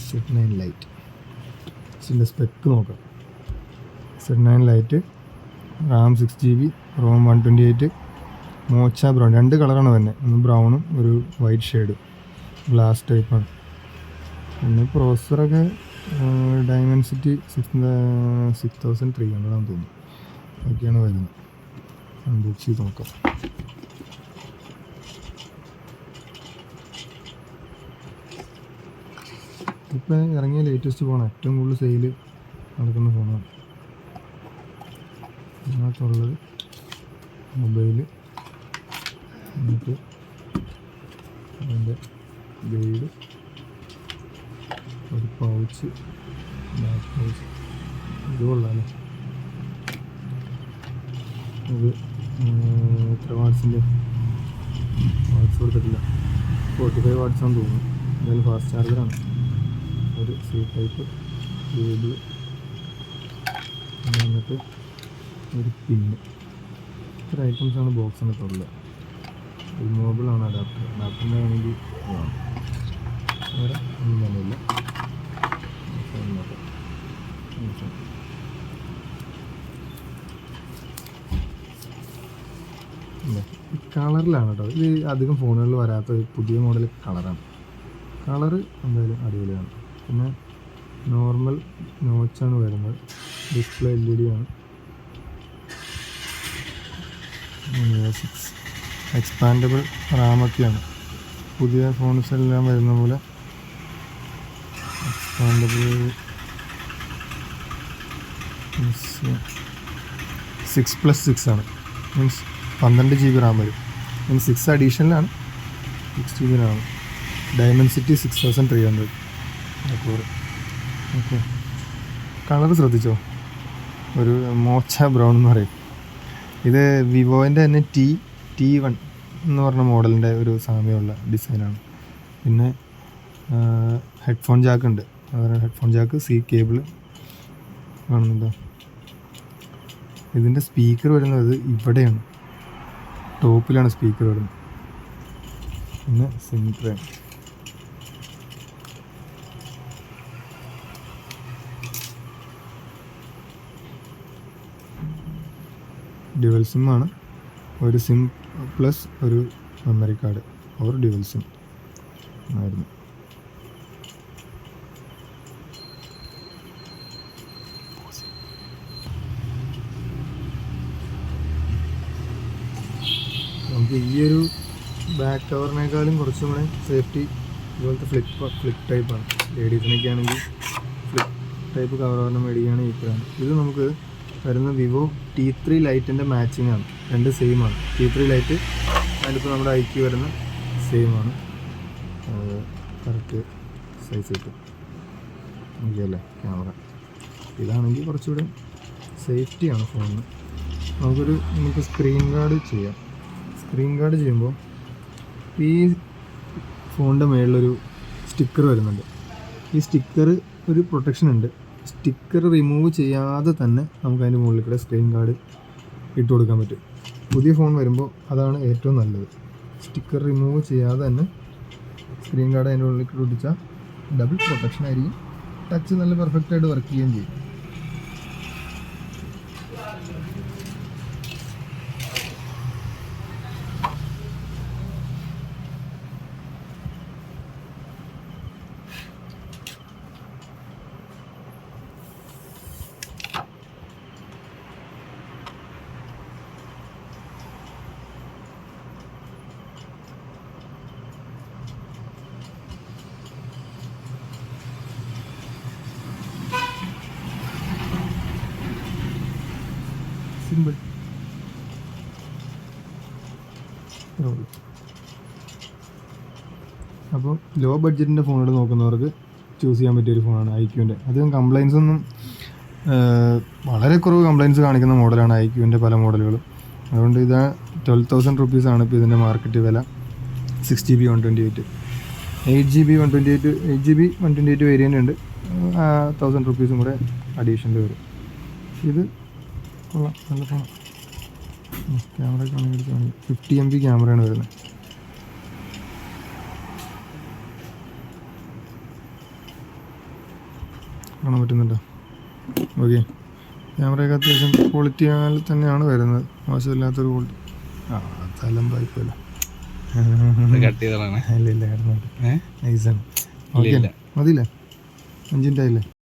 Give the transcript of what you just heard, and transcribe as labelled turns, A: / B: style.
A: Z9 light. ഇതിൻ്റെ spec നോക്കാം. Z9 lite, RAM 6GB, ROM 128, mocha brown, 2 കളറാണ് തന്നെ, ഒന്ന് ബ്രൗണും ഒരു വൈറ്റ് ഷെയ്ഡ്, ഗ്ലാസ് ടൈപ്പാണ്. പിന്നെ പ്രോസസ്സറൊക്കെ ഡൈമെൻസിറ്റി 6300 ആണെന്ന് തോന്നുന്നു. ഒക്കെയാണ് വരുന്നത്. അൺബോക്സ് ചെയ്ത് നോക്കാം. ഇപ്പോൾ ഇറങ്ങിയ ലേറ്റസ്റ്റ് ഫോണാണ്, ഏറ്റവും കൂടുതൽ സെയിൽ നടക്കുന്ന ഫോണാണ്. ഇതിനകത്തുള്ളത് മൊബൈല്, നമുക്ക് അതിൻ്റെ ഗൈഡ്, ഒരു പൗച്ച്, ബാക്ക് പൗച്ച്, ഇത് കൊള്ളാമല്ലോ. ഇത് എത്ര വാട്ട്സിൻ്റെ വാട്ട്സ് കൊടുത്തിട്ടില്ല, 45 വാട്ട്സാണെന്ന് തോന്നുന്നു. എന്തായാലും ഫാസ്റ്റ് ചാർജറാണ്. ഒരു സി ടൈപ്പ് കേബിൾ, എന്നിട്ട് ഒരു പിന്ന്. ഇത്ര ഐറ്റംസാണ് ബോക്സിനകത്ത് ഉള്ളത്. റിമൂവബിളാണ് അഡാപ്റ്റർ. അഡാപ്റ്ററിൻ്റെ ആണെങ്കിൽ വേറെ ഒന്നും തന്നെയില്ല. ഈ കളറിലാണ് കേട്ടോ, ഇത് അധികം ഫോണുകളിൽ വരാത്ത ഒരു പുതിയ മോഡൽ കളറാണ്. കളറ് എന്തായാലും അടിപൊളിയാണ്. പിന്നെ നോർമൽ നോച്ചാണ് വരുന്നത്. ഡിസ്പ്ലേ LED ആണ്. 6 എക്സ്പാൻഡബിൾ റാമൊക്കെയാണ്. പുതിയ ഫോൺസെല്ലാം വരുന്ന പോലെ എക്സ്പാൻഡബിൾ 6+6 ആണ്. മീൻസ് 12 GB റാം വരും. Means 6 അഡീഷണലാണ്, 6 GB Ram. Dimensity 6300. Okay, colour ശ്രദ്ധിച്ചോ, ഒരു മോച്ച ബ്രൗൺ എന്ന് പറയും. ഇത് വിവോൻ്റെ തന്നെ T1 എന്ന് പറഞ്ഞ മോഡലിൻ്റെ ഒരു സാമ്യമുള്ള ഡിസൈനാണ്. പിന്നെ ഹെഡ്ഫോൺ ജാക്ക് ഉണ്ട്. അതുപോലെ ഹെഡ്ഫോൺ ജാക്ക്, C കേബിൾ കാണുന്നുണ്ടോ. ഇതിൻ്റെ സ്പീക്കർ വരുന്നത് ഇവിടെയാണ്, ടോപ്പിലാണ് സ്പീക്കർ വരുന്നത്. പിന്നെ സിം ട്രേ, ഡ്യുവൽ സിമ്മാണ്. ഒരു സിം പ്ലസ് ഒരു memory card, or dual SIM ആയിരുന്നു. നമുക്ക് ഈ ഒരു ബാക്ക് കവറിനേക്കാളും കുറച്ചും കൂടെ സേഫ്റ്റി ഇതുപോലത്തെ ഫ്ലിപ്പ് ടൈപ്പാണ്. ലേഡീസിനൊക്കെ ആണെങ്കിൽ ഫ്ലിപ്പ് ടൈപ്പ് കവർ മേടിക്കുകയാണ് ഈക്വലാണ്. ഇത് നമുക്ക് വരുന്ന വിവോ T3 ലൈറ്റിൻ്റെ മാച്ചിങ് ആണ്. 2 സെയിം ആണ്. T3 ലൈറ്റ് അതിലിപ്പോൾ നമ്മുടെ IQ വരുന്ന സെയിം ആണ്. കറക്റ്റ് സൈസ് കിട്ടും. ഓക്കെയല്ലേ ക്യാമറ. ഇതാണെങ്കിൽ കുറച്ചുകൂടെ സേഫ്റ്റിയാണ് ഫോണിന്. നമുക്ക് സ്ക്രീൻ ഗാർഡ് ചെയ്യാം. സ്ക്രീൻ ഗാർഡ് ചെയ്യുമ്പോൾ ഈ ഫോണിൻ്റെ മുകളിലൊരു സ്റ്റിക്കർ വരുന്നുണ്ട്. ഈ സ്റ്റിക്കർ ഒരു പ്രൊട്ടക്ഷൻ ഉണ്ട്. സ്റ്റിക്കർ റിമൂവ് ചെയ്യാതെ തന്നെ നമുക്ക് അതിൻ്റെ മുകളിൽ കൂടെ സ്ക്രീൻ ഗാർഡ് ഇട്ട് കൊടുക്കാൻ പറ്റും. പുതിയ ഫോൺ വരുമ്പോൾ അതാണ് ഏറ്റവും നല്ലത്. സ്റ്റിക്കർ റിമൂവ് ചെയ്യാതെ തന്നെ സ്ക്രീൻ ഗാർഡ് അതിൻ്റെ ഉള്ളിൽ കൂടെ ഒട്ടിച്ചാൽ ഡബിൾ പ്രൊട്ടക്ഷൻ ആയിരിക്കും. ടച്ച് നല്ല പെർഫെക്റ്റായിട്ട് വർക്ക് ചെയ്യുകയും ചെയ്യും. സിമ്പിൾ. അപ്പോൾ ലോ ബഡ്ജറ്റിൻ്റെ ഫോണുകൾ നോക്കുന്നവർക്ക് ചൂസ് ചെയ്യാൻ പറ്റിയൊരു ഫോണാണ് IQൻ്റെ. അധികം കംപ്ലൈൻസ് ഒന്നും, വളരെ കുറവ് കംപ്ലൈൻസ് കാണിക്കുന്ന മോഡലാണ് IQൻ്റെ പല മോഡലുകളും. അതുകൊണ്ട് ഇത് 12,000 റുപ്പീസാണ് ഇപ്പോൾ ഇതിൻ്റെ മാർക്കറ്റ് വില. 6GB 128, 8GB 128 വേരിയൻ്റ് ഉണ്ട്. 1000 റുപ്പീസും കൂടെ അഡീഷണൽ വരും. ഇത് കൊള്ളാം, നല്ല ഫോൺ. ക്യാമറ ആണെങ്കിൽ 50 MP ക്യാമറയാണ് വരുന്നത്. കാണാൻ പറ്റുന്നുണ്ടോ? ഓക്കെ, ക്യാമറയൊക്കെ അത്യാവശ്യം ക്വാളിറ്റി തന്നെയാണ് വരുന്നത്, മോശമില്ലാത്തൊരു ക്വാളിറ്റി. ആ തലമ്പായിപ്പോയില്ല, ഇല്ല കിടന്നുണ്ട്. നൈസാണ്. ഓക്കെ മതിയില്ലേ? 5 മിനിറ്റ് ആയില്ലേ?